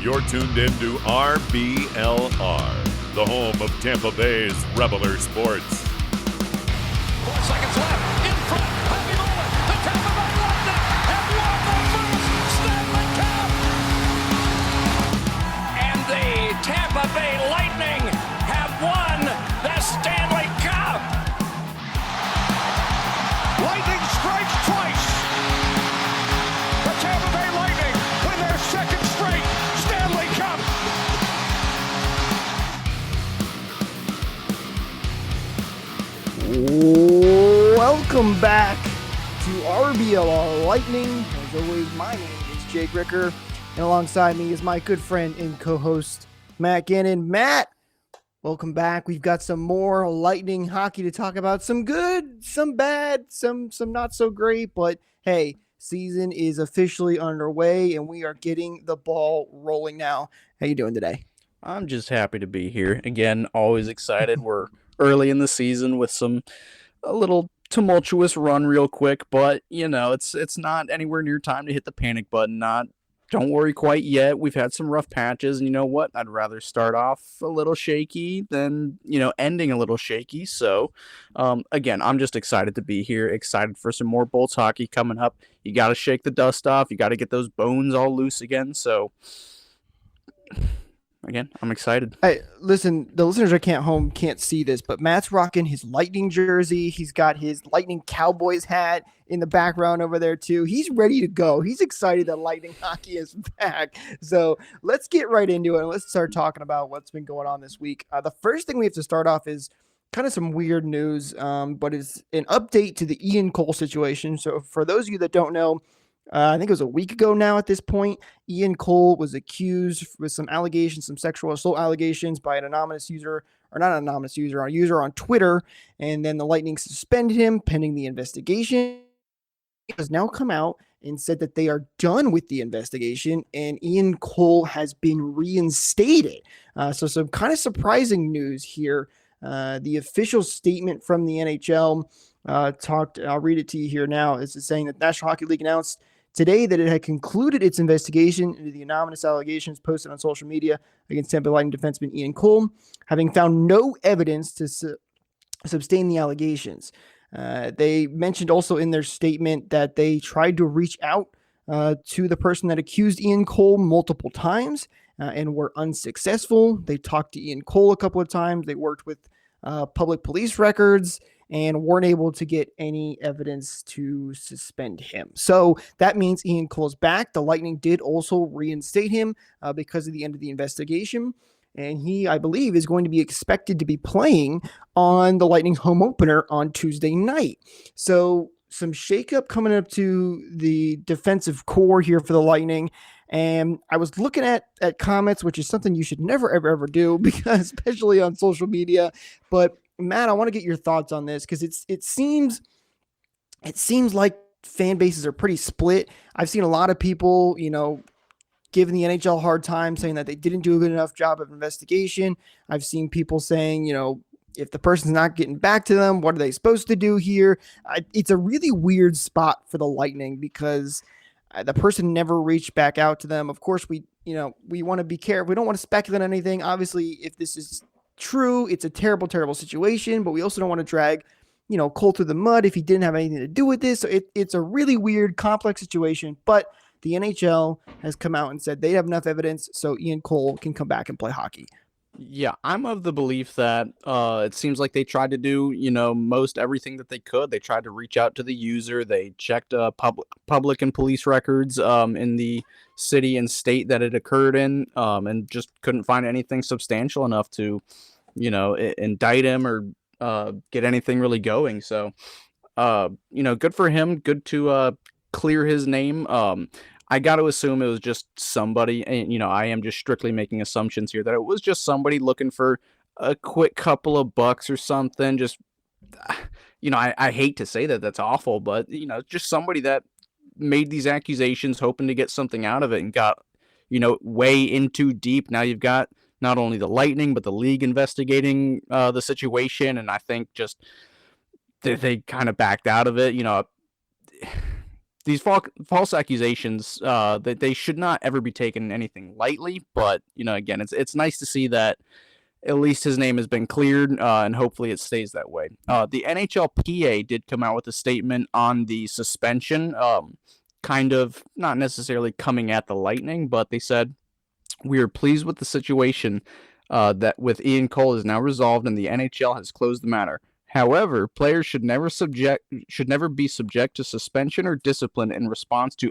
You're tuned in to RBLR, the home of Tampa Bay's Reveler Sports. 4 seconds left. In front. Happy moment. The Tampa Bay Lightning have won the first Stanley Cup. And the Tampa Bay Lightning have won the Stanley Cup. Lightning strikes twice. The Tampa Bay Lightning win their second straight Stanley Cup. Welcome back to RBLR Lightning. As always, my name is Jake Ricker, and alongside me is my good friend and co-host, Matt Gannon. Matt, welcome back. We've got some more Lightning hockey to talk about. Some good, some bad, some not so great, but hey, season is officially underway, and we are getting the ball rolling now. How you doing today? I'm just happy to be here. Again, always excited. We're early in the season with a little tumultuous run real quick, but you know, it's not anywhere near time to hit the panic button. Don't worry quite yet. We've had some rough patches, and you know what? I'd rather start off a little shaky than, ending a little shaky. So, again, I'm just excited to be here, excited for some more Bolts hockey coming up. You got to shake the dust off. You got to get those bones all loose again. So, again, I'm excited. Hey, listen, the listeners at home can't see this, but Matt's rocking his Lightning jersey. He's got his Lightning Cowboys hat in the background over there too. He's ready to go. He's excited that Lightning hockey is back. So let's get right into it and let's start talking about what's been going on this week. The first thing we have to start off is kind of some weird news, but it's an update to the Ian Cole situation. So for those of you that don't know, I think it was a week ago now at this point, Ian Cole was accused with some allegations, some sexual assault allegations by an anonymous user, or not an anonymous user, a user on Twitter, and then the Lightning suspended him pending the investigation. He has now come out and said that they are done with the investigation, and Ian Cole has been reinstated. So some kind of surprising news here. The official statement from the NHL I'll read it to you here now. It's saying that the National Hockey League announced today that it had concluded its investigation into the anonymous allegations posted on social media against Tampa Lightning defenseman Ian Cole, having found no evidence to sustain the allegations. They mentioned also in their statement that they tried to reach out to the person that accused Ian Cole multiple times and were unsuccessful. They talked to Ian Cole a couple of times. They worked with public police records and weren't able to get any evidence to suspend him. So that means Ian Cole's back. The Lightning did also reinstate him because of the end of the investigation. And he, I believe, is going to be expected to be playing on the Lightning's home opener on Tuesday night. So some shakeup coming up to the defensive core here for the Lightning. And I was looking at comments, which is something you should never, ever do, because especially on social media. But Matt, I want to get your thoughts on this because it seems like fan bases are pretty split. I've seen a lot of people, giving the NHL a hard time, saying that they didn't do a good enough job of investigation. I've seen people saying, if the person's not getting back to them, what are they supposed to do here? It's a really weird spot for the Lightning because the person never reached back out to them. Of course, we want to be careful. We don't want to speculate on anything. Obviously, if this is true, it's a terrible, terrible situation, but we also don't want to drag, Cole through the mud if he didn't have anything to do with this. So it's a really weird, complex situation, but the NHL has come out and said they have enough evidence so Ian Cole can come back and play hockey. Yeah, I'm of the belief that it seems like they tried to do, most everything that they could. They tried to reach out to the user. They checked public and police records in the city and state that it occurred in, and just couldn't find anything substantial enough to, indict him or get anything really going. So, good for him. Good to clear his name. I got to assume it was just somebody, and, I am just strictly making assumptions here, that it was just somebody looking for a quick couple of bucks or something. Just, I hate to say that, that's awful, but, just somebody that made these accusations hoping to get something out of it and got, way in too deep. Now you've got not only the Lightning, but the league investigating the situation. And I think just they kind of backed out of it. these false accusations, that they should not ever be taken anything lightly. But again, it's nice to see that at least his name has been cleared, and hopefully it stays that way. The NHLPA did come out with a statement on the suspension, kind of not necessarily coming at the Lightning, but they said, "We are pleased with the situation that with Ian Cole is now resolved and the NHL has closed the matter. However, players should never be subject to suspension or discipline in response to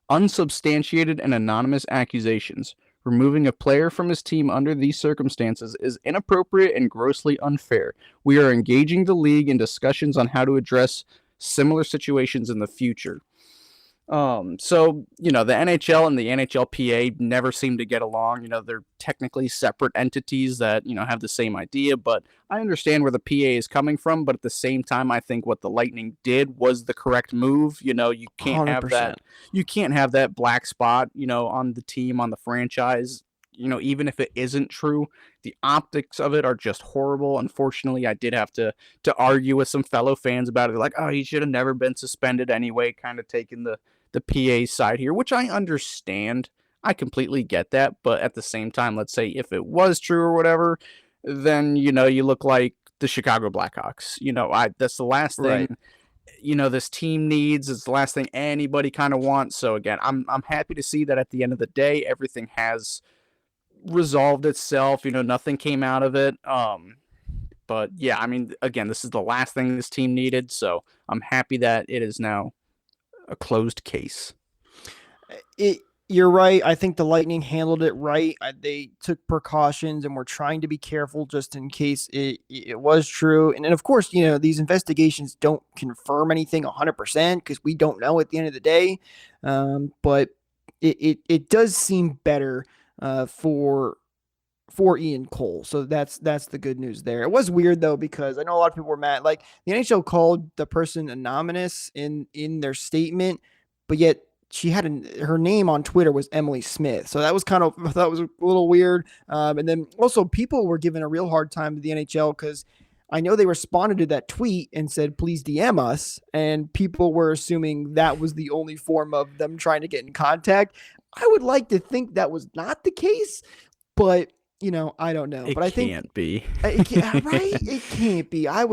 unsubstantiated and anonymous accusations. Removing a player from his team under these circumstances is inappropriate and grossly unfair. We are engaging the league in discussions on how to address similar situations in the future." So, the NHL and the NHLPA never seem to get along. They're technically separate entities that, have the same idea, but I understand where the PA is coming from. But at the same time, I think what the Lightning did was the correct move. You can't 100%. have that. You can't have that black spot, on the team, on the franchise. Even if it isn't true, the optics of it are just horrible. Unfortunately, I did have to argue with some fellow fans about it. They're like, "Oh, he should have never been suspended anyway," kind of taking the PA side here, which I understand. I completely get that. But at the same time, let's say if it was true or whatever, then, you look like the Chicago Blackhawks. That's the last thing, Right. This team needs. It's the last thing anybody kind of wants. So again, I'm happy to see that at the end of the day, everything has resolved itself. Nothing came out of it. But yeah, I mean, again, this is the last thing this team needed. So I'm happy that it is now a closed case. You're right. I think the Lightning handled it right. They took precautions and were trying to be careful just in case it was true. And then, of course, these investigations don't confirm anything 100% because we don't know at the end of the day. But it does seem better for Ian Cole. So that's the good news there. It was weird though, because I know a lot of people were mad. Like the NHL called the person anonymous in their statement, but yet she had her name on Twitter was Emily Smith. So that was I thought was a little weird. And then also people were giving a real hard time to the NHL because I know they responded to that tweet and said, "Please DM us." And people were assuming that was the only form of them trying to get in contact. I would like to think that was not the case, but I don't know. But I think can't be. right? It can't be. I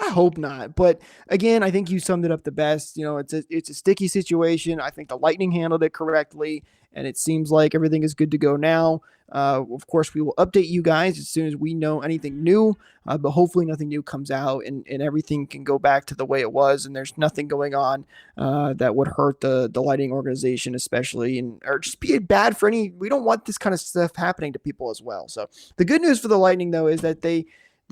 hope not. But again, I think you summed it up the best. It's a sticky situation. I think the Lightning handled it correctly, and it seems like everything is good to go now. Of course, we will update you guys as soon as we know anything new, but hopefully nothing new comes out and everything can go back to the way it was, and there's nothing going on that would hurt the Lightning organization, especially, or just be bad for any. We don't want this kind of stuff happening to people as well. So the good news for the Lightning, though, is that they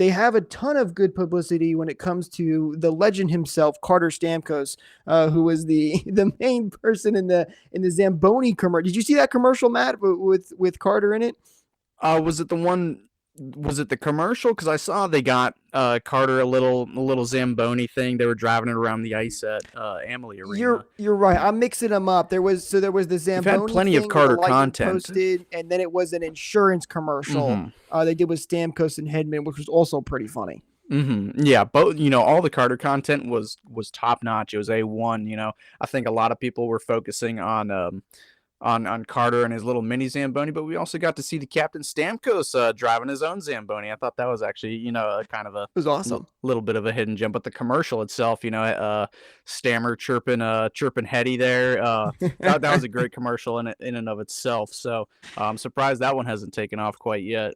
have a ton of good publicity when it comes to the legend himself, Carter Stamkos, who was the main person in the Zamboni commercial. Did you see that commercial, Matt, with Carter in it? Was it the one? Was it the commercial? Because I saw they got Carter a little Zamboni thing. They were driving it around the ice at Amalie Arena. You're right. I'm mixing them up. There was the Zamboni. We've had plenty thing of Carter the content, posted, and then it was an insurance commercial they did with Stamkos and Hedman, which was also pretty funny. Yeah, both. All the Carter content was top notch. It was A1. I think a lot of people were focusing on Carter and his little mini Zamboni, but we also got to see the Captain Stamkos driving his own Zamboni. I thought that was actually, kind of It was awesome. Little bit of a hidden gem. But the commercial itself, Stammer chirping Hetty there. That was a great commercial in and of itself. So I'm surprised that one hasn't taken off quite yet.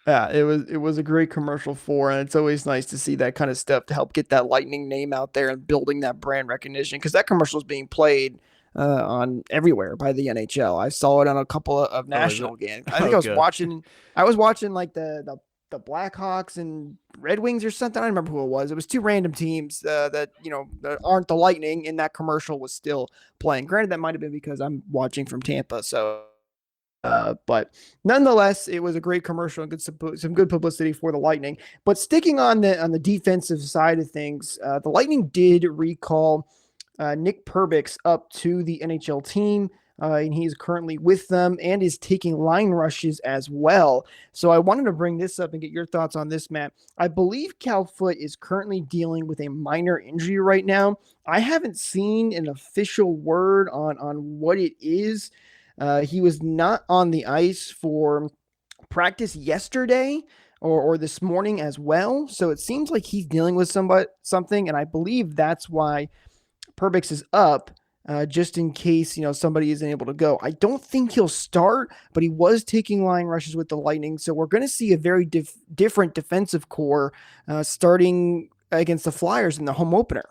Yeah, it was a great commercial and it's always nice to see that kind of stuff to help get that Lightning name out there and building that brand recognition, because that commercial is being played on everywhere by the NHL. I saw it on a couple of national games. I think I was watching like the Blackhawks and Red Wings or something. I don't remember who it was. It was two random teams that aren't the Lightning, and that commercial was still playing. Granted, that might have been because I'm watching from Tampa, so. But nonetheless, it was a great commercial and some good publicity for the Lightning. But sticking on the defensive side of things, the Lightning did recall Nick Perbix up to the NHL team. and he is currently with them and is taking line rushes as well. So I wanted to bring this up and get your thoughts on this, Matt. I believe Cal Foot is currently dealing with a minor injury right now. I haven't seen an official word on what it is. He was not on the ice for practice yesterday or this morning as well. So it seems like he's dealing with something, and I believe that's why Perbix is up, just in case somebody isn't able to go. I don't think he'll start, but he was taking line rushes with the Lightning, so we're going to see a very different defensive core starting against the Flyers in the home opener.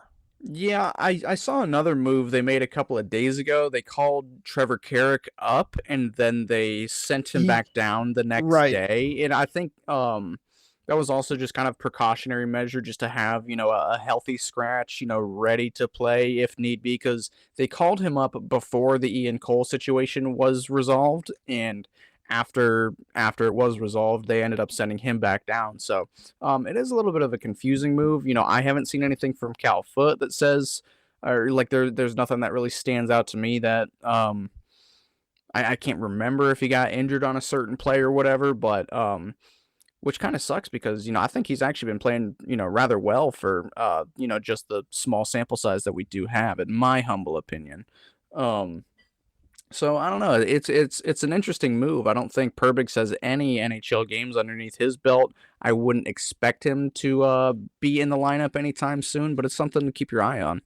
Yeah, I saw another move they made a couple of days ago. They called Trevor Carrick up and then they sent him back down the next day. And I think that was also just kind of precautionary measure just to have, a healthy scratch, ready to play if need be, because they called him up before the Ian Cole situation was resolved. And after it was resolved, they ended up sending him back down. So it is a little bit of a confusing move. I haven't seen anything from Cal Foot that says, or like there's nothing that really stands out to me that I can't remember if he got injured on a certain play or whatever, but which kind of sucks because, I think he's actually been playing, rather well for, just the small sample size that we do have, in my humble opinion. So I don't know. It's an interesting move. I don't think Perbix has any NHL games underneath his belt. I wouldn't expect him to be in the lineup anytime soon, but it's something to keep your eye on.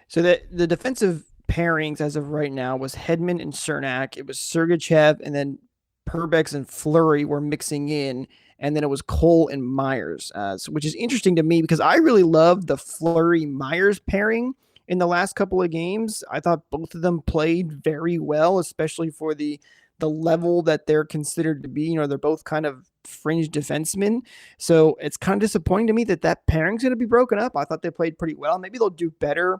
So the defensive pairings as of right now was Hedman and Cernak. It was Sergachev, and then Perbix and Fleury were mixing in, and then it was Cole and Myers, which is interesting to me because I really love the Fleury-Myers pairing. In the last couple of games, I thought both of them played very well, especially for the level that they're considered to be. They're both kind of fringe defensemen. So it's kind of disappointing to me that pairing's going to be broken up. I thought they played pretty well. Maybe they'll do better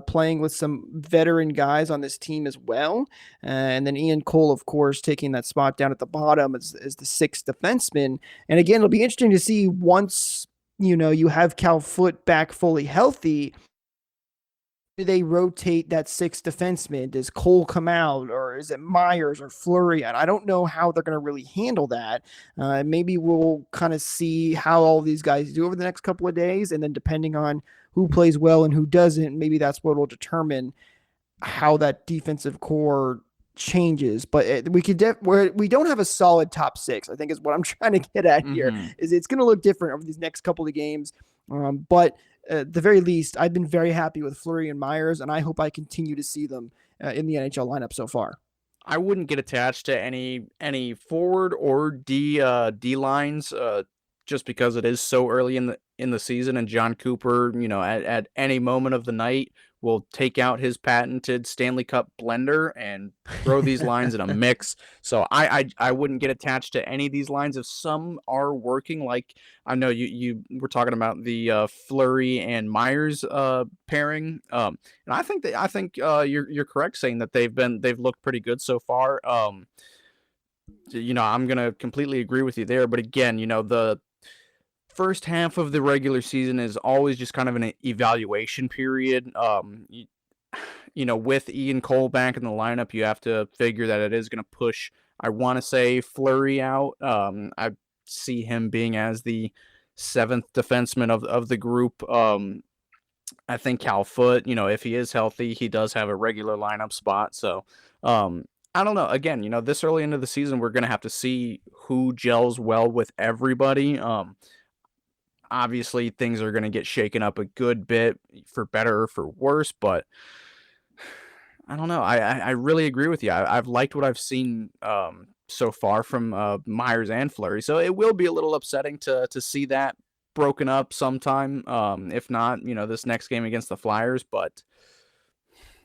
playing with some veteran guys on this team as well. And then Ian Cole, of course, taking that spot down at the bottom as the sixth defenseman. And again, it'll be interesting to see once, you have Cal Foot back fully healthy, do they rotate that sixth defenseman? Does Cole come out, or is it Myers or Fleury? I don't know how they're going to really handle that. Maybe we'll kind of see how all these guys do over the next couple of days, and then depending on who plays well and who doesn't, maybe that's what will determine how that defensive core changes. But we don't have a solid top six, I think is what I'm trying to get at here. Is it's going to look different over these next couple of games. But at the very least, I've been very happy with Fleury and Myers, and I hope I continue to see them in the NHL lineup so far. I wouldn't get attached to any forward or D lines just because it is so early in the season, and John Cooper, at any moment of the night will take out his patented Stanley Cup blender and throw these lines in a mix. So I wouldn't get attached to any of these lines. If some are working, like I know you were talking about the Fleury and Myers pairing, and I think you're correct saying that they've looked pretty good so far. I'm gonna completely agree with you there. But again, the first half of the regular season is always just kind of an evaluation period. With Ian Cole back in the lineup, you have to figure that it is going to push, I want to say, Fleury out. I see him being as the seventh defenseman of the group. I think Cal Foot, if he is healthy, he does have a regular lineup spot. So, I don't know. Again, this early into the season, we're going to have to see who gels well with everybody. Obviously, things are going to get shaken up a good bit, for better or for worse, but I don't know. I really agree with you. I've liked what I've seen so far from Myers and Fleury, so it will be a little upsetting to see that broken up sometime, if not, this next game against the Flyers, but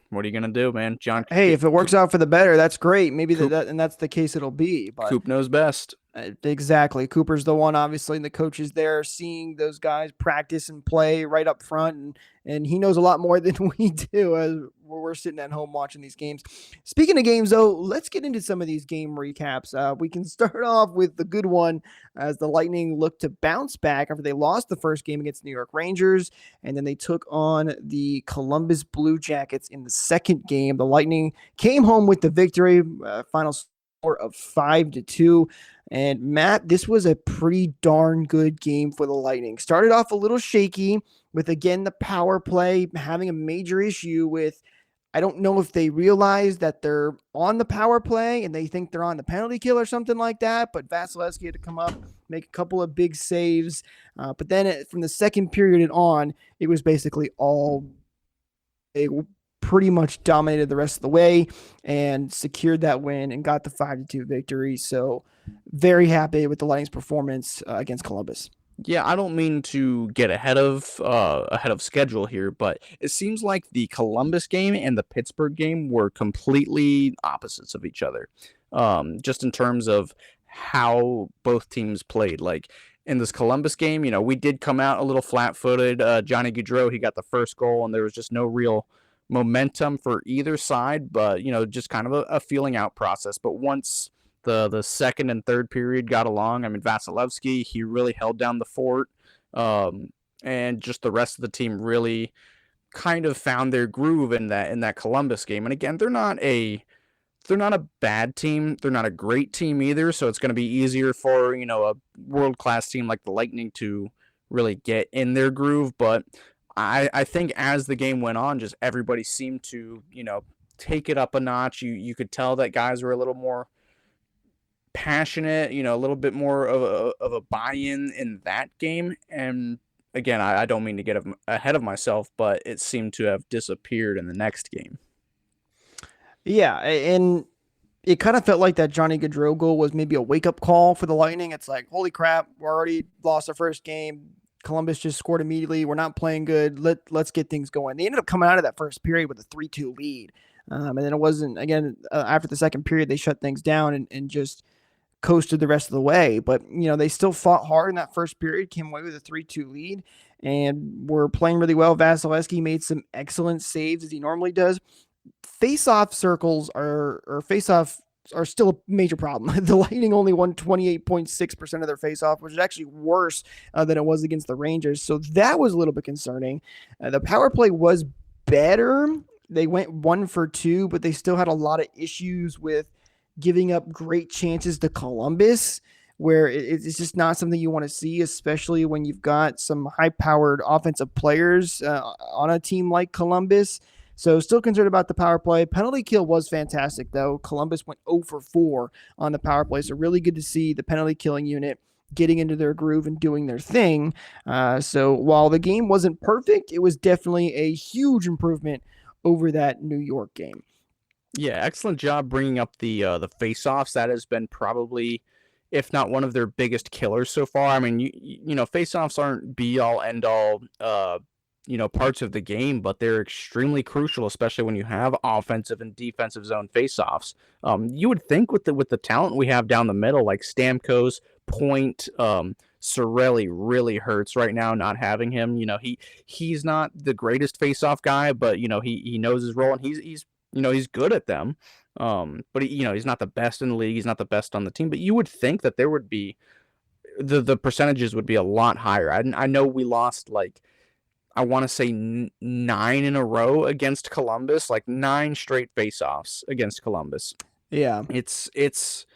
what are you going to do, man? John. Hey, if it works out for the better, that's great. Maybe and that's the case it'll be. But Coop knows best. Exactly. Cooper's the one, obviously, and the coach is there seeing those guys practice and play right up front. And he knows a lot more than we do as we're sitting at home watching these games. Speaking of games, though, let's get into some of these game recaps. We can start off with the good one as the Lightning look to bounce back after they lost the first game against New York Rangers, and then they took on the Columbus Blue Jackets in the second game. The Lightning came home with the victory, final score of 5-2. And Matt, this was a pretty darn good game for the Lightning. Started off a little shaky with, again, the power play having a major issue with, I don't know if they realize that they're on the power play and they think they're on the penalty kill or something like that, but Vasilevsky had to come up, make a couple of big saves. But then from the second period and on, it was basically all they pretty much dominated the rest of the way and secured that win and got the 5-2 victory. So very happy with the Lightning's performance against Columbus. Yeah, I don't mean to get ahead of schedule here, but it seems like the Columbus game and the Pittsburgh game were completely opposites of each other. Just in terms of how both teams played. Like in this Columbus game, we did come out a little flat-footed. Johnny Gaudreau, he got the first goal, and there was just no real momentum for either side, but just kind of a feeling out process. But once the second and third period got along, I mean, Vasilevsky, he really held down the fort, and just the rest of the team really kind of found their groove in that Columbus game. And again, they're not a bad team, they're not a great team either, so it's going to be easier for a world-class team like the Lightning to really get in their groove. But I think as the game went on, just everybody seemed to, take it up a notch. You could tell that guys were a little more passionate, a little bit more of a buy-in in that game. And again, I don't mean to get ahead of myself, but it seemed to have disappeared in the next game. Yeah, and it kind of felt like that Johnny Gaudreau goal was maybe a wake-up call for the Lightning. It's like, holy crap, we're already lost our first game. Columbus just scored immediately. We're not playing good. Let's get things going. They ended up coming out of that first period with a 3-2 lead. And then it wasn't, again, after the second period, they shut things down and just coasted the rest of the way. But, they still fought hard in that first period, came away with a 3-2 lead, and were playing really well. Vasilevsky made some excellent saves, as he normally does. Face-off circles are still a major problem. The Lightning only won 28.6% of their face-off, which is actually worse than it was against the Rangers. So that was a little bit concerning. The power play was better. They went 1 for 2, but they still had a lot of issues with giving up great chances to Columbus, where it's just not something you want to see, especially when you've got some high-powered offensive players on a team like Columbus. So still concerned about the power play. Penalty kill was fantastic, though. Columbus went 0 for 4 on the power play. So really good to see the penalty killing unit getting into their groove and doing their thing. So while the game wasn't perfect, it was definitely a huge improvement over that New York game. Yeah, excellent job bringing up the face-offs. That has been probably, if not one of their biggest killers so far. I mean, face-offs aren't be-all, end-all, parts of the game, but they're extremely crucial, especially when you have offensive and defensive zone face-offs. You would think with the talent we have down the middle, like Stamkos, Point, Cirelli really hurts right now not having him. He's not the greatest face-off guy, but he knows his role, and he's good at them. But he's not the best in the league. He's not the best on the team. But you would think that there would be the percentages would be a lot higher. I know we lost I want to say 9 in a row against Columbus, 9 straight face-offs against Columbus. Yeah, it's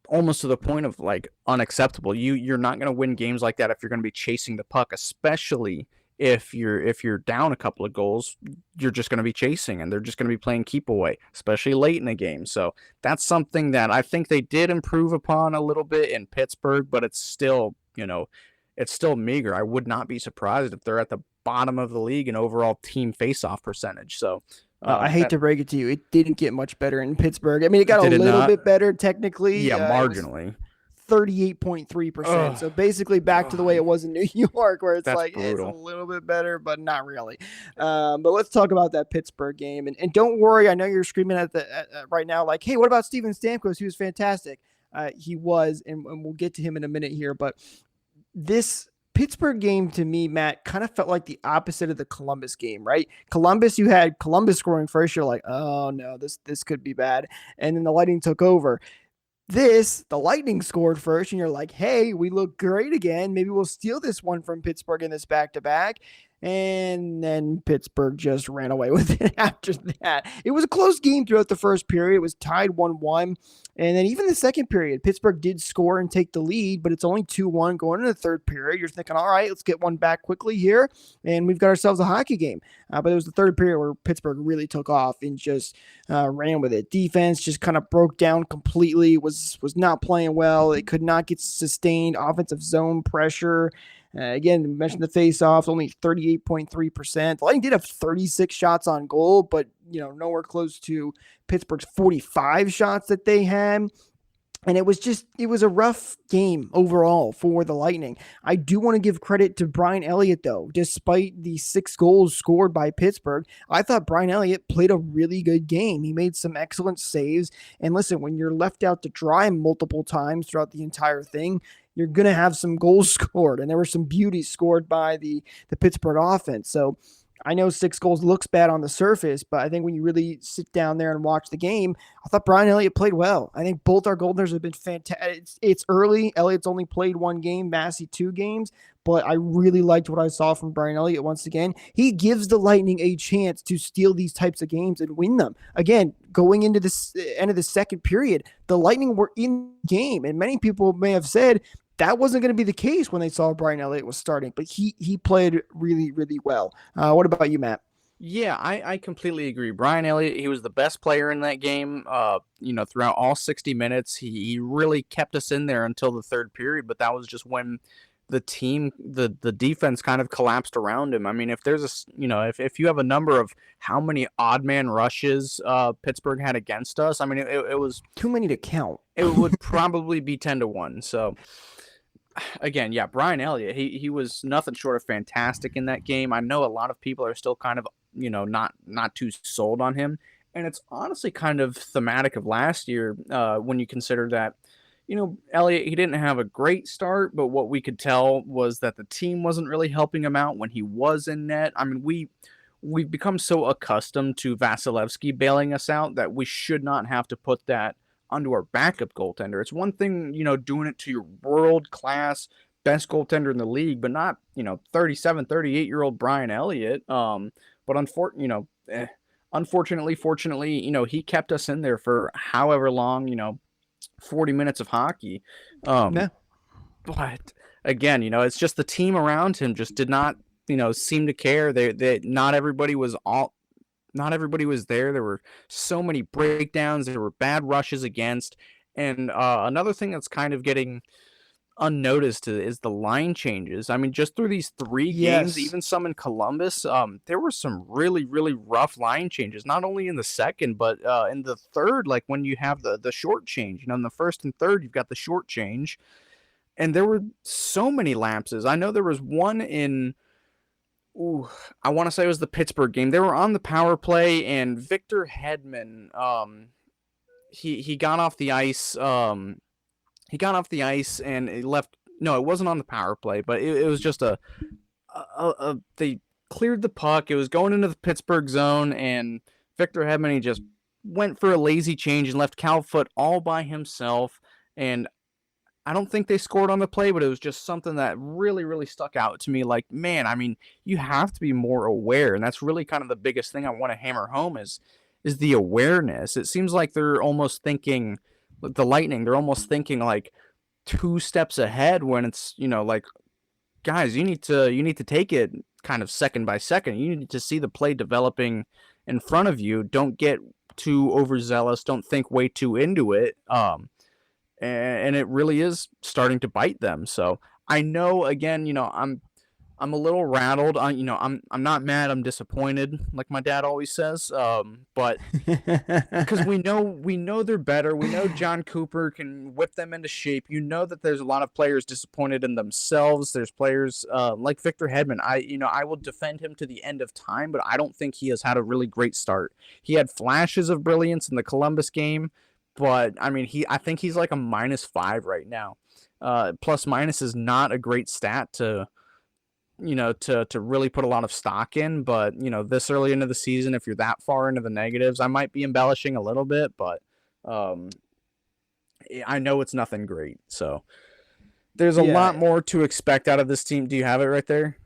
almost to the point of unacceptable. You're not going to win games like that if you're going to be chasing the puck, especially if you're down a couple of goals. You're just going to be chasing, and they're just going to be playing keep away, especially late in the game. So that's something that I think they did improve upon a little bit in Pittsburgh, but it's still, it's still meager. I would not be surprised if they're at the bottom of the league in overall team face-off percentage. So I hate to break it to you, it didn't get much better in Pittsburgh. I mean, it got a little bit better technically. Yeah, marginally. 38.3%. So basically back to the way it was in New York, where it's brutal. It's a little bit better, but not really. But let's talk about that Pittsburgh game. And don't worry, I know you're screaming at right now, hey, what about Steven Stamkos? He was fantastic. He was, and we'll get to him in a minute here. But this Pittsburgh game to me, Matt, kind of felt like the opposite of the Columbus game, right? Columbus, you had Columbus scoring first. You're like, oh no, this could be bad. And then the Lightning took over. The Lightning scored first, and you're like, hey, we look great again. Maybe we'll steal this one from Pittsburgh in this back-to-back. And then Pittsburgh just ran away with it after that. It was a close game throughout the first period. It was tied 1-1. And then even the second period, Pittsburgh did score and take the lead, but it's only 2-1 going into the third period. You're thinking, all right, let's get one back quickly here, and we've got ourselves a hockey game. But it was the third period where Pittsburgh really took off and just ran with it. Defense just kind of broke down completely, was not playing well. It could not get sustained offensive zone pressure. Again, we mentioned the face-offs, only 38.3%. The Lightning did have 36 shots on goal, but nowhere close to Pittsburgh's 45 shots that they had. And it was a rough game overall for the Lightning. I do want to give credit to Brian Elliott, though. Despite the 6 goals scored by Pittsburgh, I thought Brian Elliott played a really good game. He made some excellent saves. And listen, when you're left out to dry multiple times throughout the entire thing, you're going to have some goals scored. And there were some beauties scored by the Pittsburgh offense. So I know 6 goals looks bad on the surface, but I think when you really sit down there and watch the game, I thought Brian Elliott played well. I think both our goaltenders have been fantastic. It's early. Elliott's only played 1 game, Vasy 2 games, but I really liked what I saw from Brian Elliott once again. He gives the Lightning a chance to steal these types of games and win them. Again, going into this end of the second period, the Lightning were in the game, and many people may have said that wasn't going to be the case when they saw Brian Elliott was starting, but he played really, really well. What about you, Matt? Yeah, I completely agree. Brian Elliott, he was the best player in that game. Throughout all 60 minutes, he really kept us in there until the third period, but that was just when the team, the defense kind of collapsed around him. I mean, if there's if you have a number of how many odd man rushes Pittsburgh had against us, I mean, it was too many to count. It would probably be 10-1. So again, yeah, Brian Elliott, he was nothing short of fantastic in that game. I know a lot of people are still kind of, not too sold on him. And it's honestly kind of thematic of last year when you consider that, Elliott, he didn't have a great start, but what we could tell was that the team wasn't really helping him out when he was in net. I mean, we've become so accustomed to Vasilevsky bailing us out that we should not have to put that onto our backup goaltender. It's one thing, doing it to your world-class best goaltender in the league, but not, 37, 38-year-old Brian Elliott. But unfortunately, fortunately, he kept us in there for however long, 40 minutes of hockey. Yeah. But again, it's just the team around him just did not, seem to care. They not everybody was there. There were so many breakdowns. There were bad rushes against. And another thing that's kind of getting unnoticed is the line changes. I mean, just through these 3 games, even some in Columbus, there were some really, really rough line changes, not only in the second, but in the third, like when you have the short change. In the first and third, you've got the short change. And there were so many lapses. I know there was one in... I want to say it was the Pittsburgh game. They were on the power play, and Victor Hedman, he got off the ice. He got off the ice and he left. No, it wasn't on the power play, but it was just they cleared the puck. It was going into the Pittsburgh zone, and Victor Hedman, he just went for a lazy change and left Cal Foot all by himself. And I don't think they scored on the play, but it was just something that really, really stuck out to me. Like, man, I mean, you have to be more aware. And that's really kind of the biggest thing I want to hammer home is the awareness. It seems like they're almost thinking, the Lightning, they're almost thinking like 2 steps ahead when it's, like, guys, you need to take it kind of second by second. You need to see the play developing in front of you. Don't get too overzealous. Don't think way too into it. And it really is starting to bite them. So I know, again, I'm a little rattled. I'm not mad. I'm disappointed, like my dad always says. But because we know they're better. We know John Cooper can whip them into shape. That there's a lot of players disappointed in themselves. There's players like Victor Hedman. I will defend him to the end of time, but I don't think he has had a really great start. He had flashes of brilliance in the Columbus game. but I mean, I think he's like a -5 right now. Plus minus is not a great stat to to really put a lot of stock in, but this early into the season, if you're that far into the negatives, I might be embellishing a little bit, but um, I know it's nothing great. So there's a lot Yeah, more to expect out of this team. Do you have it right there?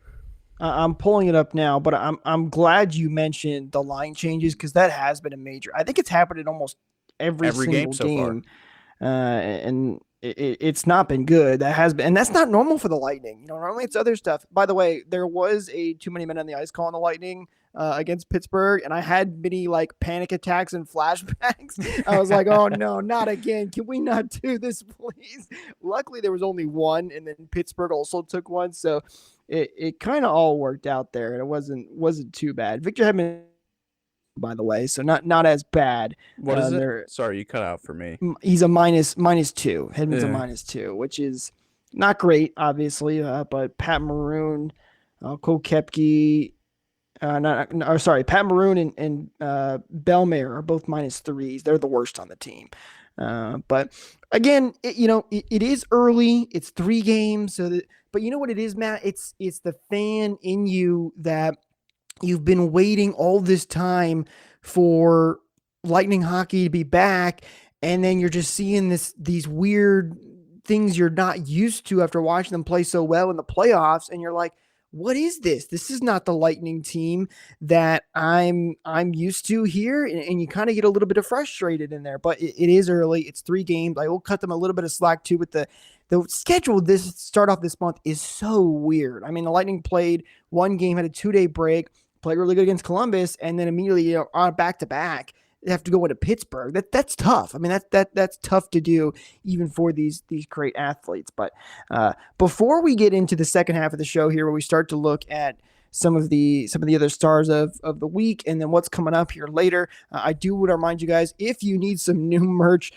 I'm pulling it up now, but I'm glad you mentioned the line changes because that has been a major. I think it's happened in almost every Every game single so far. game, and it's not been good. That has been, and that's not normal for the Lightning. Normally it's other stuff. By the way, there was a too many men on the ice call on the Lightning against Pittsburgh, and I had many like panic attacks and flashbacks. I was like, oh no, not again. Can we not do this, please? Luckily, there was only one, and then Pittsburgh also took one, so it kind of all worked out there, and it wasn't too bad. Victor Hedman, by the way, so not as bad. What is it? Sorry, you cut out for me. He's a minus two. Hedman's a Yeah. -2, which is not great, obviously. But Pat Maroon, Cole Koepke, Pat Maroon and Bellemare are both -3s. They're the worst on the team. But again, it is early. It's 3 games, but you know what it is, Matt? It's the fan in you that you've been waiting all this time for Lightning hockey to be back, and then you're just seeing these weird things you're not used to after watching them play so well in the playoffs, and you're like, what is this? This is not the Lightning team that I'm used to here, and you kind of get a little bit of frustrated in there. But it is early. It's 3 games. I will cut them a little bit of slack too with the schedule. This start off this month is so weird. I mean, the Lightning played 1 game, had a 2-day break, played really good against Columbus, and then immediately on back to back, they have to go into Pittsburgh. That's tough. I mean, that's tough to do even for these great athletes. But before we get into the second half of the show here, where we start to look at some of the other stars of the week and then what's coming up here later, I do want to remind you guys, if you need some new merch,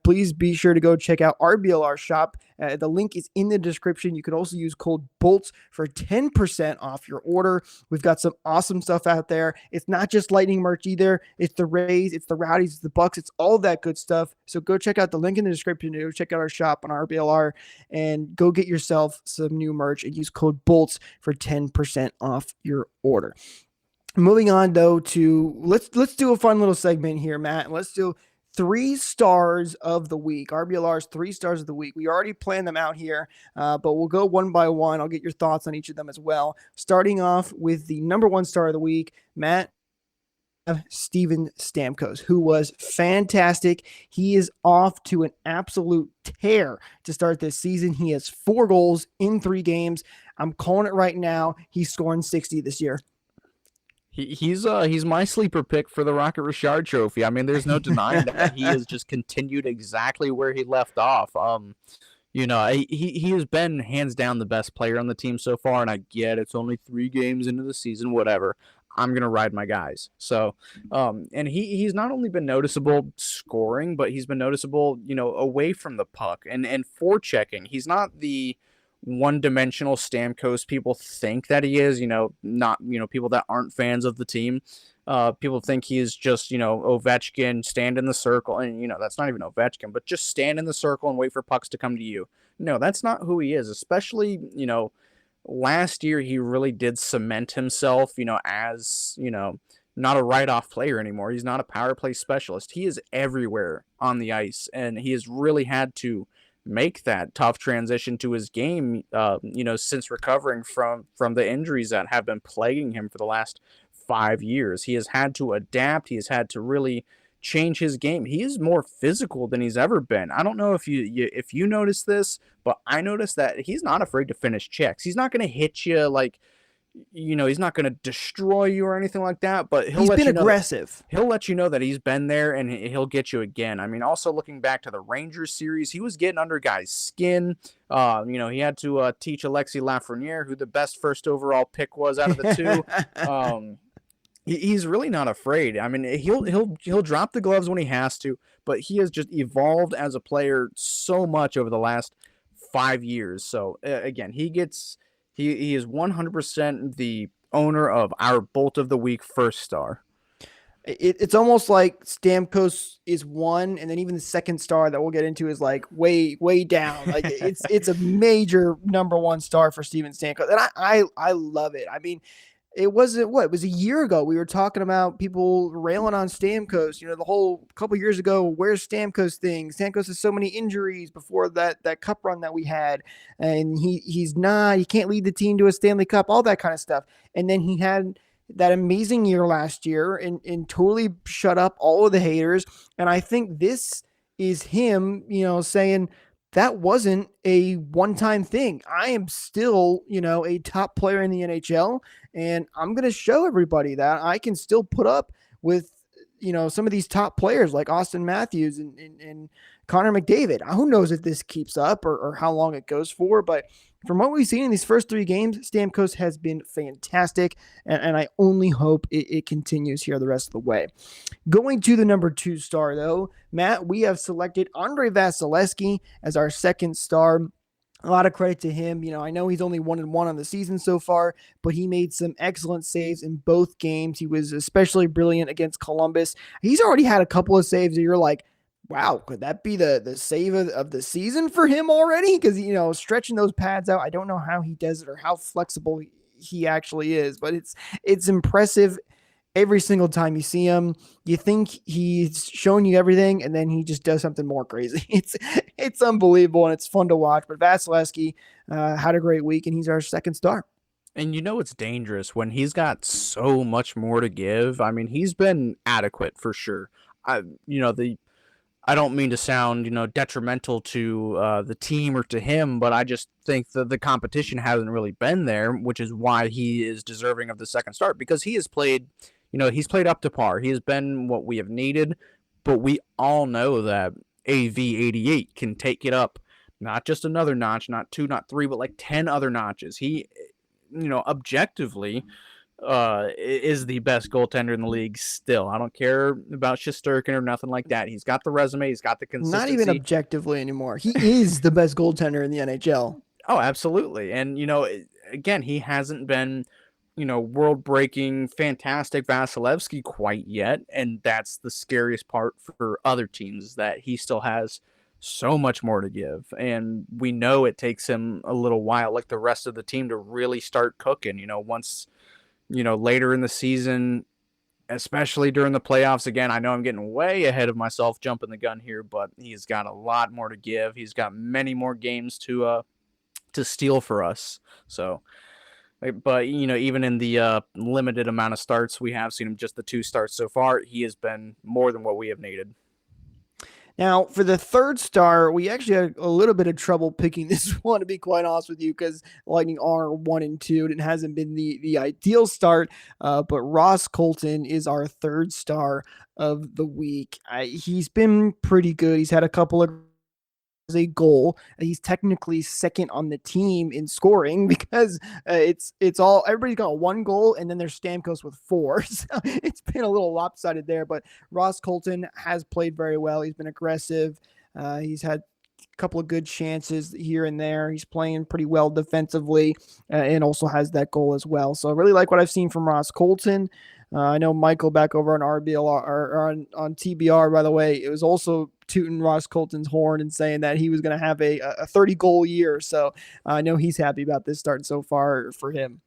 please be sure to go check out RBLR shop. The link is in the description. You can also use code BOLTS for 10% off your order. We've got some awesome stuff out there. It's not just Lightning merch either. It's the Rays, it's the Rowdies, it's the Bucks, it's all that good stuff. So go check out the link in the description. Go check out our shop on RBLR and go get yourself some new merch and use code BOLTS for 10% off your order. Moving on though to let's do a fun little segment here, Matt. Let's do 3 stars of the week. RBLR's 3 stars of the week. We already planned them out here, but we'll go one by one. I'll get your thoughts on each of them as well. Starting off with the number 1 star of the week, Matt, Steven Stamkos, who was fantastic. He is off to an absolute tear to start this season. He has 4 goals in 3 games. I'm calling it right now. He's scoring 60 this year. He's my sleeper pick for the Rocket Richard Trophy. I mean, there's no denying that he has just continued exactly where he left off. He has been hands down the best player on the team so far, and I get it's only 3 games into the season, whatever. I'm gonna ride my guys. So, and he's not only been noticeable scoring, but he's been noticeable, away from the puck and forechecking. He's not the one-dimensional Stamkos people think that he is, not people that aren't fans of the team. People think he is just, Ovechkin, stand in the circle, and that's not even Ovechkin, but just stand in the circle and wait for pucks to come to you. No, that's not who he is. Especially, last year he really did cement himself, as, not a write-off player anymore. He's not a power play specialist. He is everywhere on the ice, and he has really had to make that tough transition to his game, since recovering from the injuries that have been plaguing him for the last 5 years. He has had to adapt. He has had to really change his game. He is more physical than he's ever been. I don't know if you noticed this, but I noticed that he's not afraid to finish checks. He's not going to hit you like, he's not going to destroy you or anything like that, but he's been aggressive. He'll let you know that he's been there and he'll get you again. I mean, also looking back to the Rangers series, he was getting under guys' skin. He had to teach Alexis Lafreniere who the best first overall pick was out of the 2. He's really not afraid. I mean, he'll drop the gloves when he has to, but he has just evolved as a player so much over the last 5 years. So again, he is 100% the owner of our Bolt of the Week first star. It's almost like Stamkos is one, and then even the second star that we'll get into is like way down. Like it's a major number one star for Steven Stamkos, and I love it. I mean, it was a year ago we were talking about people railing on Stamkos. The whole couple years ago, where's Stamkos thing? Stamkos has so many injuries before that cup run that we had, and he can't lead the team to a Stanley Cup, all that kind of stuff. And then he had that amazing year last year and totally shut up all of the haters. And I think this is him, saying that wasn't a one-time thing. I am still, a top player in the NHL, and I'm going to show everybody that I can still put up with, some of these top players like Austin Matthews and Connor McDavid. Who knows if this keeps up or how long it goes for, but from what we've seen in these first three games, Stamkos has been fantastic, and I only hope it continues here the rest of the way. Going to the number 2 star, though, Matt, we have selected Andrei Vasilevskiy as our second star. A lot of credit to him. I know he's only 1-1 on the season so far, but he made some excellent saves in both games. He was especially brilliant against Columbus. He's already had a couple of saves that you're like, wow, could that be the save of the season for him already? Because, stretching those pads out, I don't know how he does it or how flexible he actually is, but it's impressive every single time you see him. You think he's showing you everything, and then he just does something more crazy. It's unbelievable, and it's fun to watch. But Vasilevskiy had a great week, and he's our second star. And it's dangerous when he's got so much more to give. I mean, he's been adequate for sure. I don't mean to sound, detrimental to the team or to him, but I just think that the competition hasn't really been there, which is why he is deserving of the second start, because he has played, he's played up to par. He has been what we have needed, but we all know that AV88 can take it up, not just another notch, not 2, not 3, but like 10 other notches. He, objectively, is the best goaltender in the league still. I don't care about Shesterkin or nothing like that. He's got the resume. He's got the consistency. Not even objectively anymore. He is the best goaltender in the NHL. Oh, absolutely. And, again, he hasn't been, world-breaking, fantastic Vasilevskiy quite yet. And that's the scariest part for other teams, that he still has so much more to give. And we know it takes him a little while, like the rest of the team, to really start cooking, once later in the season, especially during the playoffs. Again, I know I'm getting way ahead of myself, jumping the gun here, but he's got a lot more to give. He's got many more games to steal for us. So, but even in the limited amount of starts we have seen him, just the 2 starts so far, he has been more than what we have needed. Now, for the third star, we actually had a little bit of trouble picking this one, to be quite honest with you, because Lightning are 1 and 2, and it hasn't been the ideal start. But Ross Colton is our third star of the week. He's been pretty good. He's had a couple of a goal. He's technically second on the team in scoring, because it's all, everybody's got 1 goal, and then there's Stamkos with 4. So it's been a little lopsided there, but Ross Colton has played very well. He's been aggressive. He's had a couple of good chances here and there. He's playing pretty well defensively, and also has that goal as well. So I really like what I've seen from Ross Colton. I know Michael back over on RBLR or on TBR, by the way, it was also tooting Ross Colton's horn and saying that he was going to have a 30-goal year. So I know he's happy about this start so far for him.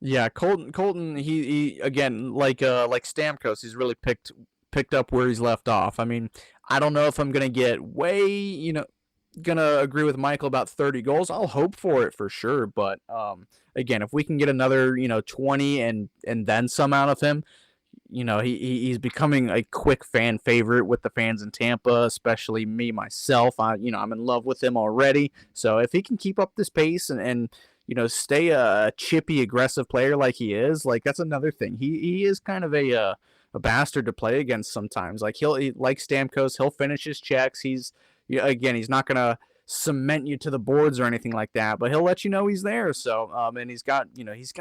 Yeah, Colton, he again, like Stamkos, he's really picked up where he's left off. I mean, I don't know if I'm going to get gonna agree with Michael about 30 goals. I'll hope for it for sure, but again, if we can get another 20 and then some out of him, he's becoming a quick fan favorite with the fans in Tampa, especially me myself. I'm in love with him already. So if he can keep up this pace and stay a chippy, aggressive player like he is, like, that's another thing. He is kind of a bastard to play against sometimes. Like, he like Stamkos, he'll finish his checks. He's not going to cement you to the boards or anything like that, but he'll let you know he's there. So, and he's got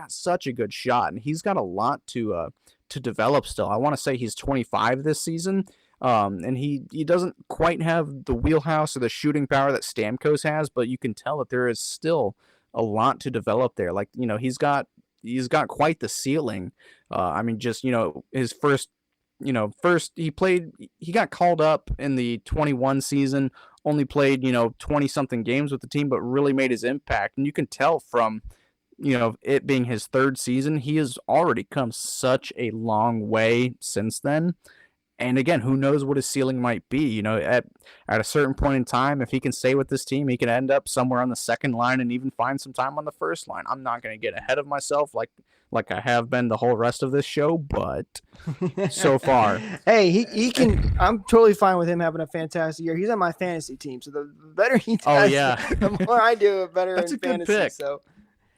such a good shot, and he's got a lot to develop still. I want to say he's 25 this season, and he doesn't quite have the wheelhouse or the shooting power that Stamkos has, but you can tell that there is still a lot to develop there. Like, he's got quite the ceiling. I mean, just, his first first he got called up in the 21 season, only played, 20 something games with the team, but really made his impact. And you can tell from, it being his third season, he has already come such a long way since then. And again, who knows what his ceiling might be? At a certain point in time, if he can stay with this team, he can end up somewhere on the second line and even find some time on the first line. I'm not going to get ahead of myself like I have been the whole rest of this show, but so far, hey, he can. I'm totally fine with him having a fantastic year. He's on my fantasy team, so the better he does, the more I do, the better. That's in a good fantasy, pick. So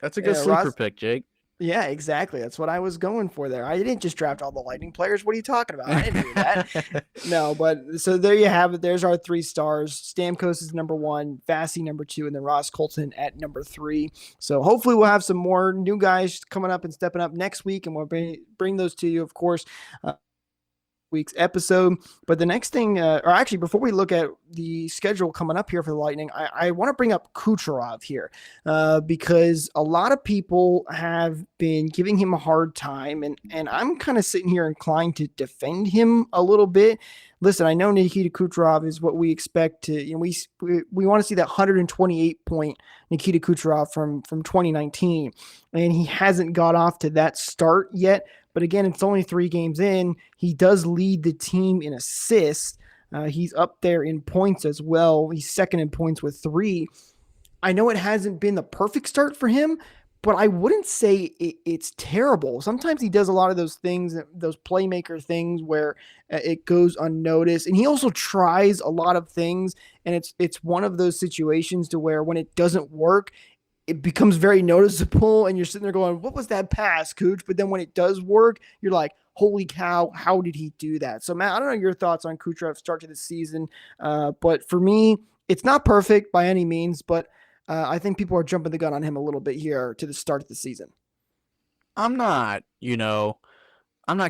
that's a good sleeper pick, Jake. Yeah, exactly. That's what I was going for there. I didn't just draft all the Lightning players. What are you talking about? I didn't do that. No, but so there you have it. There's our 3 stars. Stamkos is number 1, Vasy number 2, and then Colton at number 3. So hopefully we'll have some more new guys coming up and stepping up next week, and we'll bring those to you, of course. Week's episode. But the next thing, or actually before we look at the schedule coming up here for the Lightning, I want to bring up Kucherov here because a lot of people have been giving him a hard time, and I'm kind of sitting here inclined to defend him a little bit. Listen, I know Nikita Kucherov is what we expect to, we want to see that 128 point Nikita Kucherov from 2019, and he hasn't got off to that start yet. But again, it's only 3 games in. He does lead the team in assists. He's up there in points as well. He's second in points with 3. I know it hasn't been the perfect start for him, but I wouldn't say it's terrible. Sometimes he does a lot of those things, those playmaker things where it goes unnoticed. And he also tries a lot of things, and it's one of those situations to where when it doesn't work, it becomes very noticeable, and you're sitting there going, what was that pass, Cooch? But then when it does work, you're like, holy cow, how did he do that? So, Matt, I don't know your thoughts on Kucherov's start to the season, but for me, it's not perfect by any means, but I think people are jumping the gun on him a little bit here to the start of the season. I'm not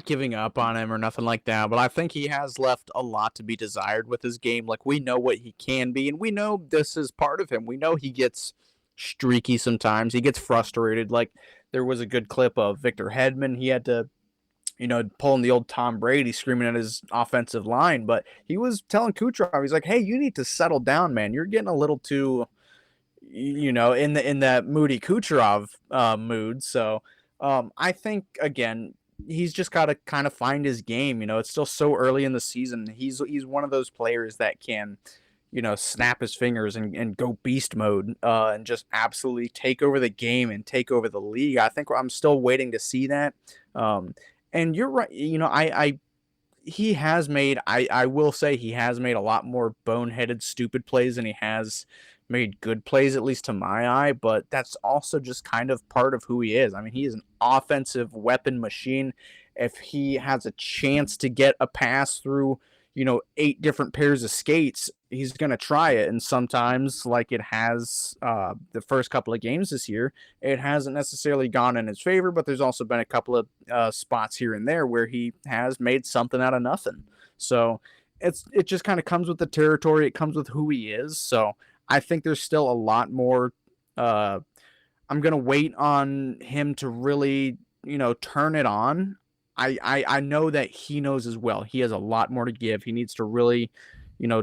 giving up on him or nothing like that, but I think he has left a lot to be desired with his game. Like, we know what he can be, and we know this is part of him. We know he gets streaky sometimes. He gets frustrated. Like, there was a good clip of Victor Hedman. He had to, pulling the old Tom Brady screaming at his offensive line, but he was telling Kucherov, he's like, hey, you need to settle down, man. You're getting a little too, in that moody Kucherov mood. So I think, again, he's just got to kind of find his game. It's still so early in the season. He's one of those players that can, snap his fingers and go beast mode and just absolutely take over the game and take over the league. I think I'm still waiting to see that. And you're right. He has made, I will say he has made a lot more boneheaded, stupid plays than he has made good plays, at least to my eye. But that's also just kind of part of who he is. I mean, he is an offensive weapon machine. If he has a chance to get a pass through, 8 different pairs of skates, he's going to try it. And sometimes, like it has the first couple of games this year, it hasn't necessarily gone in his favor, but there's also been a couple of spots here and there where he has made something out of nothing. So it just kind of comes with the territory. It comes with who he is. So I think there's still a lot more. I'm going to wait on him to really, turn it on. I know that he knows as well. He has a lot more to give. He needs to really,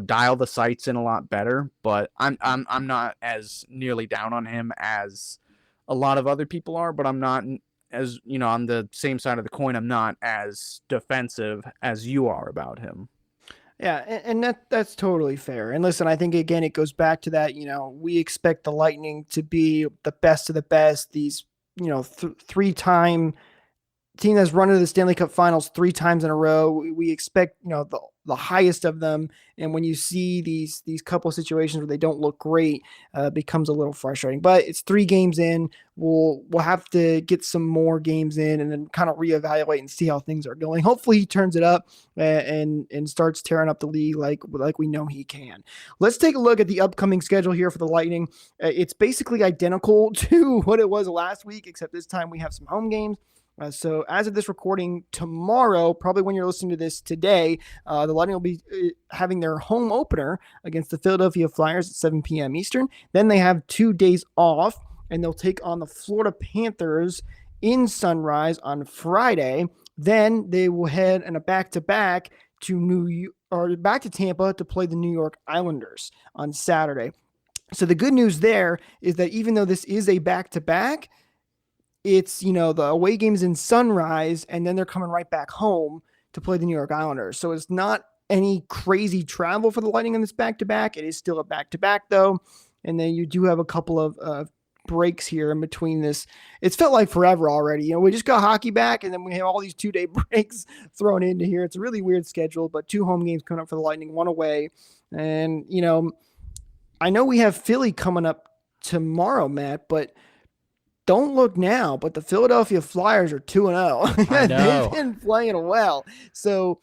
dial the sights in a lot better. But I'm not as nearly down on him as a lot of other people are. But I'm not as, on the same side of the coin. I'm not as defensive as you are about him. Yeah, and that's totally fair. And listen, I think, again, it goes back to that, we expect the Lightning to be the best of the best. These, 3-time team that's run into the Stanley Cup Finals 3 times in a row. We expect, the highest of them. And when you see these couple of situations where they don't look great, becomes a little frustrating. But it's 3 games in. We'll have to get some more games in and then kind of reevaluate and see how things are going. Hopefully he turns it up and starts tearing up the league like we know he can. Let's take a look at the upcoming schedule here for the Lightning. It's basically identical to what it was last week, except this time we have some home games. So as of this recording tomorrow, probably when you're listening to this today, the Lightning will be having their home opener against the Philadelphia Flyers at 7 p.m. Eastern. Then they have 2 days off, and they'll take on the Florida Panthers in Sunrise on Friday. Then they will head in a back-to-back back to Tampa to play the New York Islanders on Saturday. So the good news there is that even though this is a back-to-back, it's, the away game's in Sunrise, and then they're coming right back home to play the New York Islanders. So it's not any crazy travel for the Lightning on this back-to-back. It is still a back-to-back, though. And then you do have a couple of breaks here in between this. It's felt like forever already. We just got hockey back, and then we have all these 2-day breaks thrown into here. It's a really weird schedule, but 2 home games coming up for the Lightning, 1 away. And, I know we have Philly coming up tomorrow, Matt, but don't look now, but the Philadelphia Flyers are 2-0. I know. They've been playing well. So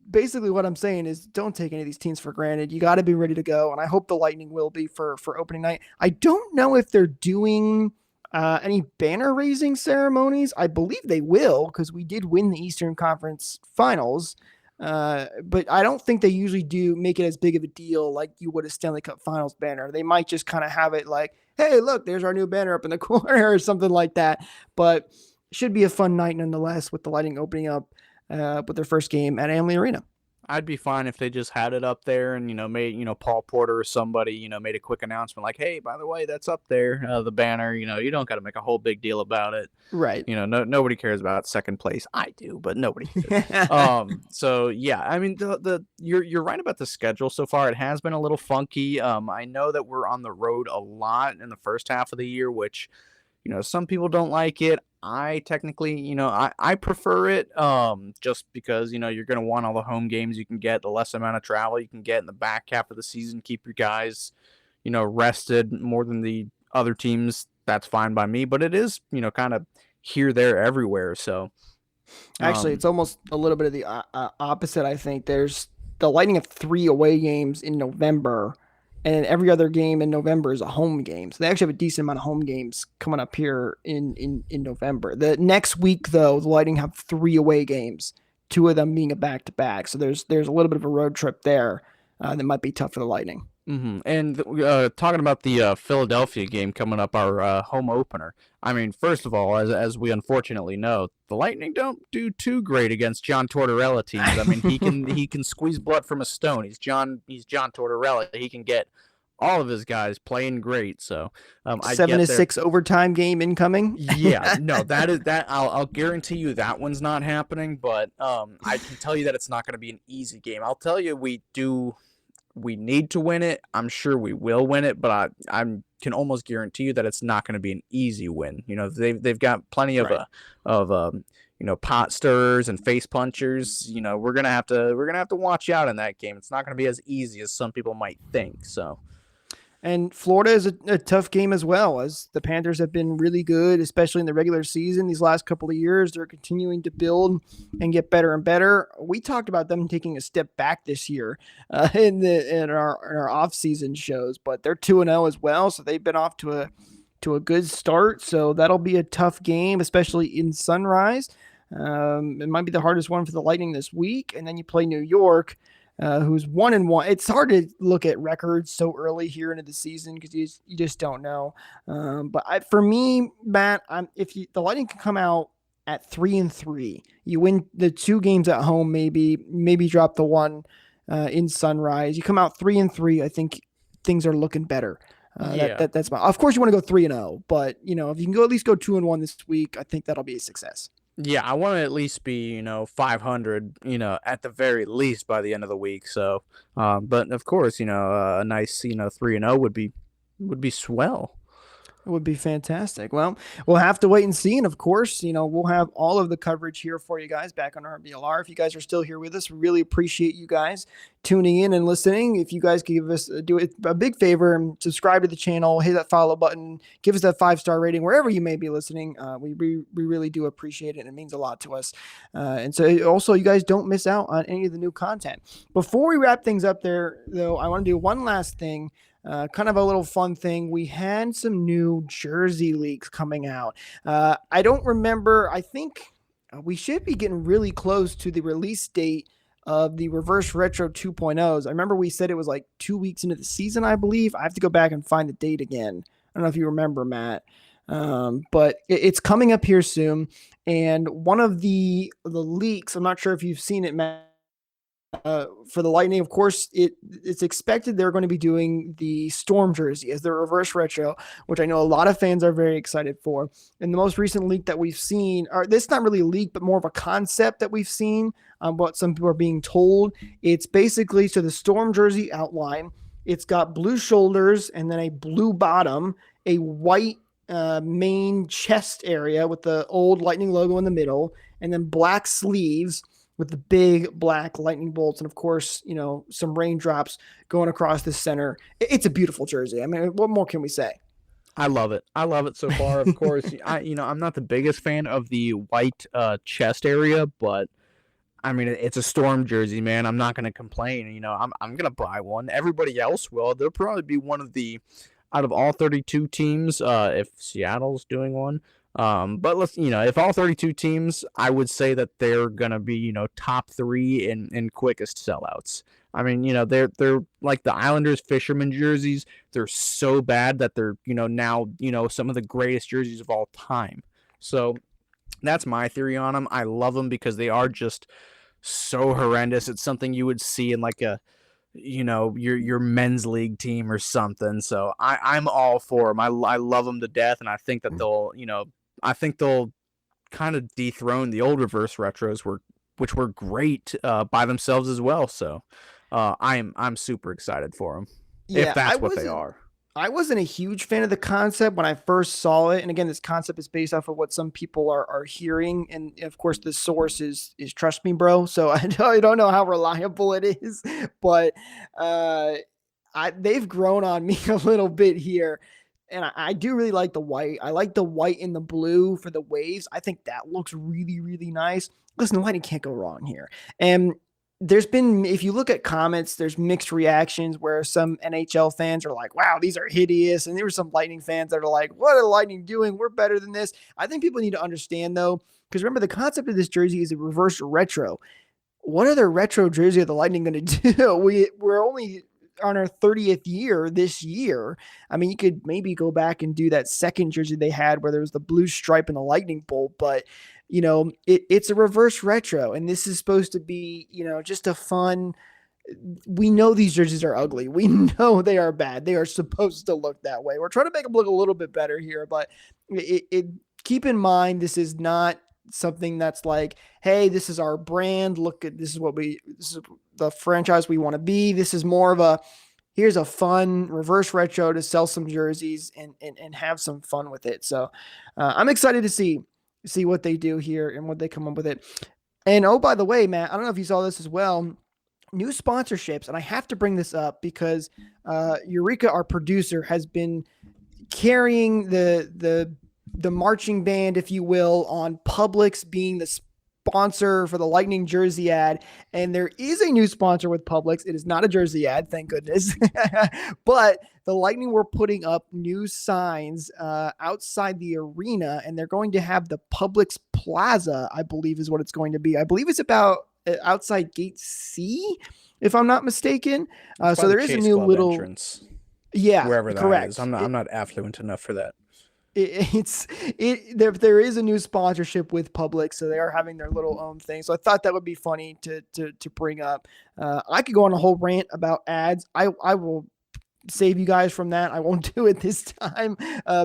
basically what I'm saying is don't take any of these teams for granted. You got to be ready to go, and I hope the Lightning will be for opening night. I don't know if they're doing any banner raising ceremonies. I believe they will, because we did win the Eastern Conference Finals. But I don't think they usually do make it as big of a deal like you would a Stanley Cup Finals banner. They might just kind of have it like, hey, look, there's our new banner up in the corner or something like that. But should be a fun night nonetheless, with the Lightning opening up with their first game at Amalie Arena. I'd be fine if they just had it up there and, made, Paul Porter or somebody, made a quick announcement like, hey, by the way, that's up there, the banner. You don't got to make a whole big deal about it. Right. Nobody cares about second place. I do, but nobody cares. So, yeah, I mean, you're right about the schedule so far. It has been a little funky. I know that we're on the road a lot in the first half of the year, which, some people don't like it. I technically, I prefer it just because, you're going to want all the home games you can get, the less amount of travel you can get in the back half of the season, keep your guys, rested more than the other teams. That's fine by me, but it is, kind of here, there, everywhere. So actually, it's almost a little bit of the opposite. I think there's the Lightning have 3 away games in November, and every other game in November is a home game. So they actually have a decent amount of home games coming up here in November. The next week, though, the Lightning have 3 away games, 2 of them being a back-to-back. So there's a little bit of a road trip there that might be tough for the Lightning. Mm-hmm. And talking about the Philadelphia game coming up, our home opener. I mean, first of all, as we unfortunately know, the Lightning don't do too great against John Tortorella teams. I mean, he can squeeze blood from a stone. He's John Tortorella. He can get all of his guys playing great. So 7-6 overtime game incoming. Yeah, no, that I'll guarantee you that one's not happening. But I can tell you that it's not going to be an easy game. I'll tell you, we need to win it. I'm sure we will win it, but I can almost guarantee you that it's not going to be an easy win. They've got plenty of pot stirrers and face punchers. We're gonna have to watch out in that game. It's not going to be as easy as some people might think. So. And Florida is a tough game as well, as the Panthers have been really good, especially in the regular season. These last couple of years, they're continuing to build and get better and better. We talked about them taking a step back this year in our off-season shows, but they're 2-0 as well, so they've been off to a good start. So that'll be a tough game, especially in Sunrise. It might be the hardest one for the Lightning this week, and then you play New York, who's 1-1. It's hard to look at records so early here into the season because you just don't know. But for me, Matt, the Lightning can come out at 3-3, you win the 2 games at home, maybe drop the one in Sunrise. You come out 3-3. I think things are looking better. That's my. Of course, you want to go 3-0, but if you can at least go 2-1 this week, I think that'll be a success. Yeah, I want to at least be, 500, at the very least by the end of the week. So, but of course, a nice, 3-0 would be swell. It would be fantastic. Well, we'll have to wait and see. And of course, we'll have all of the coverage here for you guys back on RBLR. If you guys are still here with us, we really appreciate you guys tuning in and listening. If you guys could give us do it a big favor and subscribe to the channel, hit that follow button, give us that 5-star rating wherever you may be listening. We really do appreciate it. And it means a lot to us. And so also you guys don't miss out on any of the new content. Before we wrap things up there, though, I want to do one last thing. Kind of a little fun thing. We had some new jersey leaks coming out. I don't remember. I think we should be getting really close to the release date of the Reverse Retro 2.0s. I remember we said it was like 2 weeks into the season, I believe. I have to go back and find the date again. I don't know if you remember, Matt. But it's coming up here soon. And one of the leaks, I'm not sure if you've seen it, Matt, for the Lightning, of course, it's expected they're going to be doing the Storm jersey as their reverse retro, which I know a lot of fans are very excited for. And the most recent leak that we've seen, or this is not really a leak, but more of a concept that we've seen, what some people are being told. It's basically, so the Storm jersey outline, it's got blue shoulders and then a blue bottom, a white main chest area with the old Lightning logo in the middle, and then black sleeves with the big black lightning bolts. And of course, some raindrops going across the center. It's a beautiful jersey. I mean, what more can we say? I love it. I love it so far. Of course, I'm not the biggest fan of the white chest area, but I mean, it's a Storm jersey, man. I'm not going to complain. I'm going to buy one. Everybody else will. They'll probably be one of the, out of all 32 teams, if Seattle's doing one. But let's, if all 32 teams, I would say that they're going to be, top 3 in quickest sellouts. I mean, they're like the Islanders fisherman jerseys. They're so bad that they're, now, some of the greatest jerseys of all time. So that's my theory on them. I love them because they are just so horrendous. It's something you would see in like a, your men's league team or something. So I'm all for them. I love them to death. And I think that they'll kind of dethrone the old reverse retros which were great by themselves as well. So I'm super excited for them. Yeah, if that's what they are. I wasn't a huge fan of the concept when I first saw it. And again, this concept is based off of what some people are hearing. And of course, the source is Trust Me Bro. So I don't know how reliable it is, but they've grown on me a little bit here. And I do really like the white. I like the white and the blue for the waves. I think that looks really, really nice. Listen, the Lightning can't go wrong here. And there's been, if you look at comments, there's mixed reactions where some NHL fans are like, wow, these are hideous. And there were some Lightning fans that are like, what are the Lightning doing? We're better than this. I think people need to understand, though, because remember, the concept of this jersey is a reverse retro. What other retro jersey are the Lightning going to do? We're only on our 30th year this year. I mean, you could maybe go back and do that second jersey they had where there was the blue stripe and the lightning bolt, but it's a reverse retro, and this is supposed to be, just a fun. We know these jerseys are ugly. We know they are bad. They are supposed to look that way. We're trying to make them look a little bit better here, but keep in mind, this is not something that's like, hey, this is our brand. Look at, this is the franchise we want to be. This is more of here's a fun reverse retro to sell some jerseys and have some fun with it. So I'm excited to see what they do here and what they come up with it. And oh, by the way, Matt, I don't know if you saw this as well, new sponsorships. And I have to bring this up because Eureka, our producer, has been carrying the marching band, if you will, on Publix being the sponsor for the Lightning jersey ad. And there is a new sponsor with Publix. It is not a jersey ad, thank goodness. But the Lightning were putting up new signs outside the arena, and they're going to have the Publix Plaza, I believe is what it's going to be. I believe it's about outside Gate C, if I'm not mistaken. So there is a new little entrance. Yeah, wherever that correct. is. I'm not affluent enough for that. There is a new sponsorship with Publix, so they are having their little own thing. So I thought that would be funny to bring up. I could go on a whole rant about ads. I will save you guys from that. I won't do it this time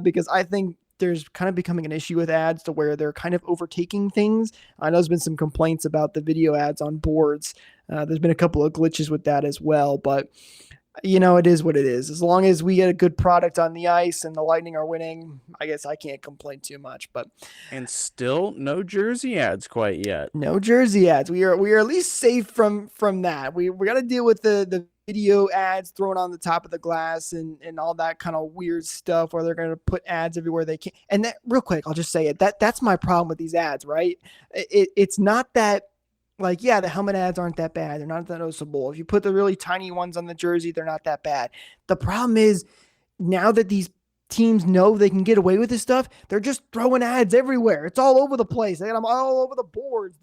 because I think there's kind of becoming an issue with ads to where they're kind of overtaking things. I know there's been some complaints about the video ads on boards. There's been a couple of glitches with that as well, but it is what it is. As long as we get a good product on the ice and the Lightning are winning, I guess I can't complain too much. And still no jersey ads quite yet. No jersey ads. We are at least safe from that. We got to deal with the video ads thrown on the top of the glass and all that kind of weird stuff where they're going to put ads everywhere they can. And that, real quick, I'll just say it. That's my problem with these ads, right? It's not that. Like, yeah, the helmet ads aren't that bad. They're not that noticeable. If you put the really tiny ones on the jersey, they're not that bad. The problem is now that these teams know they can get away with this stuff, they're just throwing ads everywhere. It's all over the place. They got them all over the boards.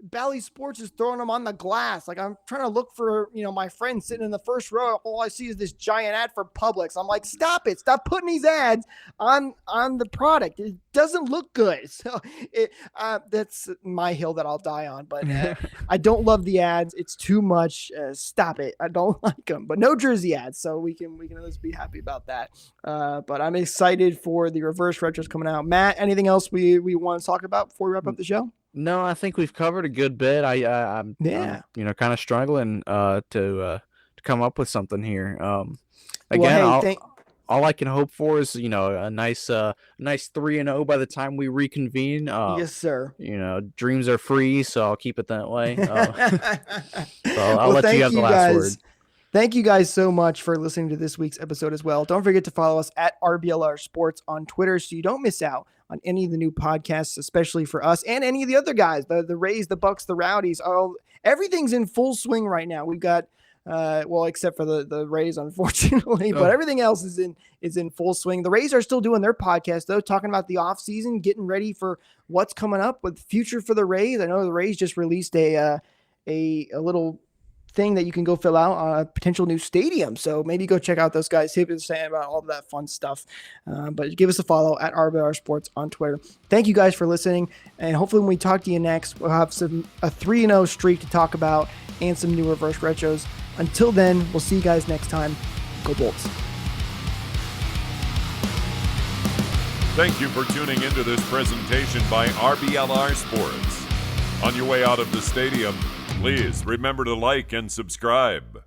Bally Sports is throwing them on the glass. Like, I'm trying to look for, my friend sitting in the first row. All I see is this giant ad for Publix. I'm like, stop it. Stop putting these ads on the product. It doesn't look good. So that's my hill that I'll die on. But I don't love the ads. It's too much. Stop it. I don't like them. But no jersey ads. So we can at least be happy about that. But I'm excited for the reverse retros coming out. Matt, anything else we want to talk about before we wrap up the show? No, I think we've covered a good bit. I'm kind of struggling to come up with something here. Again, all I can hope for is a nice 3-0 by the time we reconvene. Yes, sir. Dreams are free, so I'll keep it that way. So I'll let you have the last word. Thank you guys so much for listening to this week's episode as well. Don't forget to follow us at RBLR Sports on Twitter so you don't miss out on any of the new podcasts, especially for us and any of the other guys, the Rays, the Bucks, the Rowdies. Everything's in full swing right now. We've got, except for the Rays, unfortunately, but everything else is in full swing. The Rays are still doing their podcast, though, talking about the offseason, getting ready for what's coming up with future for the Rays. I know the Rays just released a little thing that you can go fill out on a potential new stadium. So maybe go check out those guys, see what they're saying about all of that fun stuff. But give us a follow at RBLR Sports on Twitter. Thank you guys for listening. And hopefully when we talk to you next, we'll have a 3-0 streak to talk about and some new reverse retros. Until then, we'll see you guys next time. Go Bolts. Thank you for tuning into this presentation by RBLR Sports. On your way out of the stadium, please remember to like and subscribe.